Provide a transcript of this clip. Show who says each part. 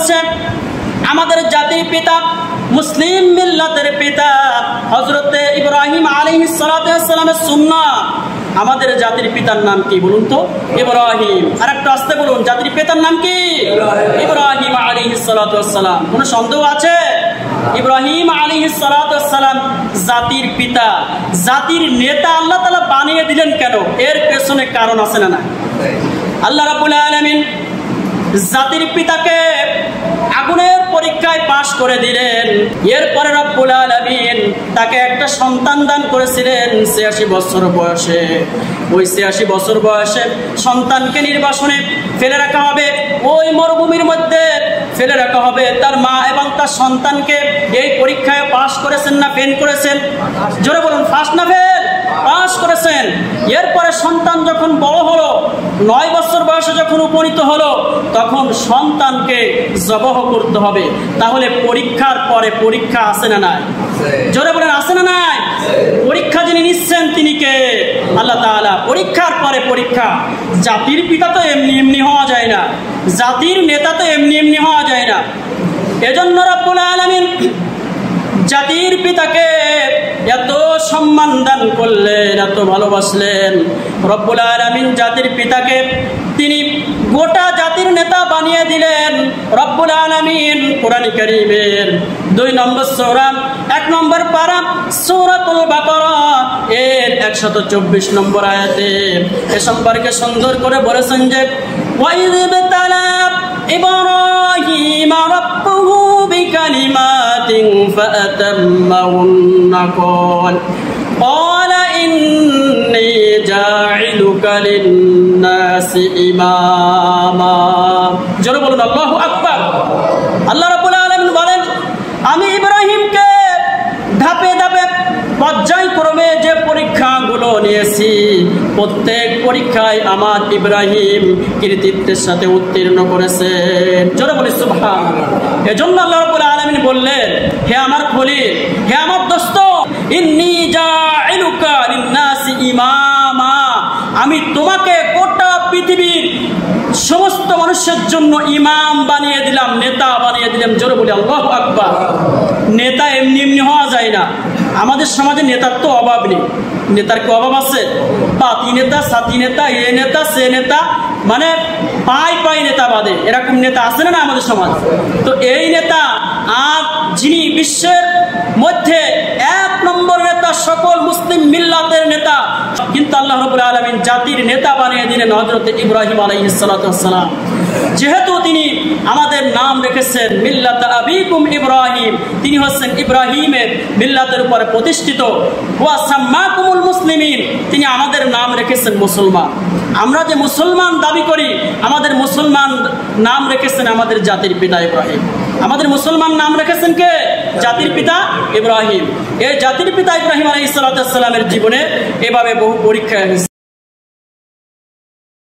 Speaker 1: হচ্ছে আমাদের জাতির পিতা, মুসলিম মিল্লাতের পিতা হযরতে ইব্রাহিম আলাইহিস সালাতু ওয়াস সালামের সুন্নাহ। আমাদের জাতির পিতার নাম কি বলুন তো? ইব্রাহিম। আর একটু আস্তে বলুন, জাতির পিতার নাম কি? ইব্রাহিম আলাইহিস সালাতু ওয়াস সালাম। কোনো সন্দেহ আছে? ইব্রাহিম আলাইহিস সালাতু ওয়াস সালাম জাতির পিতা, জাতির নেতা আল্লাহ তাআলা বানিয়ে দিলেন কেন? এর পেছনে কারণ আছে না? আল্লাহ রাব্বুল আলামিন জাতির পিতাকে আগুনের পরীক্ষায় পাশ করে দিলেন। এরপরে রব্বুল আলামিন তাকে একটা সন্তান দান করেছিলেন ৮৬ বছর বয়সে। ওই ৮৬ বছর বয়সে সন্তানকে নির্বাসনে ফেলে রাখা হবে, ওই মরুভূমির মধ্যে ফেলে রাখা হবে। তার মা এবং তার সন্তানকে এই পরীক্ষায় পাশ করেছেন না ফেল করেছেন? জোরে বলুন, পাস না ফেল? পাশ করেছেন। এরপরে সন্তান যখন বড় হলো, ৯ বছর বয়সে যখন উপনীত হলো, তখন সন্তানকে জবহ করতে হবে। তাহলে পরীক্ষার পরে পরীক্ষা আছে না নাই? জোরে বলেন, আছে না নাই? পরীক্ষা যিনি নিচ্ছেন তিনি কে? আল্লাহ তাআলা। পরীক্ষার পরে পরীক্ষা। জাতির পিতা তো এমনি এমনি হওয়া যায় না, জাতির নেতা তো এমনি এমনি হওয়া যায় না। এজন্য রব্বুল আলামিন জাতির পিতাকে এত সম্মান দান করলেন, এত ভালোবাসলেন। রব্বুল আলামিন জাতির পিতাকে তিনি গোটা জাতির নেতা বানিয়ে দিলেন। রব্বুল আলামিন কোরআন কারীমের ২ নম্বর সূরা ১ নম্বর পারা সূরাতুল বাকারা এর ১২৪ নম্বর আয়াতে এ সম্পর্কে সুন্দর করে বলেছেন যে ওয়াইয বিতালা ইব্রাহিম রাব্বুহু বিকালিমাতিন ফাআতাম্মাহুন্না قال إني جاعلك للناس إماما। জোরে বলুন আল্লাহু আকবার। আল্লাহ রাব্বুল আলামিন বলেন, আমি ইব্রাহিমকে ধাপে ধাপে পর্যায়ক্রমে যে পরীক্ষাগুলো নিয়েছি, প্রত্যেক পরীক্ষায় আমার ইব্রাহিম কৃতিত্বের সাথে উত্তীর্ণ করেছেন। জোরে বলি সুবহানাল্লাহ। এজন্য আল্লাহ রাব্বুল আলামিন বললেন, হে আমার খলিল, হে আমার দোস্ত, ইন্নী জাইলুকা লিন্নাসি ইমামা, আমি তোমাকে গোটা পৃথিবীর সমস্ত মানুষের জন্য ইমাম বানিয়ে দিলাম, নেতা বানিয়ে দিলাম। জোরে বলি আল্লাহু আকবার। নেতা এমনি এমনি হওয়া যায় না। আমাদের সমাজে নেতার তো অভাব নেই। নেতার কি অভাব আছে? পাতি নেতা, সাথী নেতা, এ নেতা, সে নেতা, মানে পাই নেতা বাদে এরকম নেতা আছে না আমাদের সমাজ? তো এই নেতা আর যিনি বিশ্বের মধ্যে ১ নম্বর নেতা, সকল মুসলিম মিল্লাতের নেতা, কিন্তু আল্লাহ রাব্বুল আলামিন জাতির নেতা বানিয়ে দিলেন হযরত ইব্রাহিম আলাইহিস সালাতু ওয়াস সালাম। যেহেতু তিনি আমাদের নাম রেখেছেন মিল্লাত আবিকুম ইব্রাহিম, তিনি হচ্ছেন ইব্রাহিমের মিল্লাতের উপরে প্রতিষ্ঠিত। ওয়া সাম্মাকুমুল মুসলিমিন, তিনি আমাদের নাম রেখেছেন মুসলমান। আমরা যে মুসলমান দাবি করি, আমাদের মুসলমান নাম রেখেছেন আমাদের জাতির পিতা ইব্রাহিম। আমাদের মুসলমান নাম রেখেছেন কে? জাতির পিতা ইব্রাহিম। এই জাতির পিতা ইব্রাহিম আলাইহিস সালামের জীবনে এভাবে বহু পরীক্ষা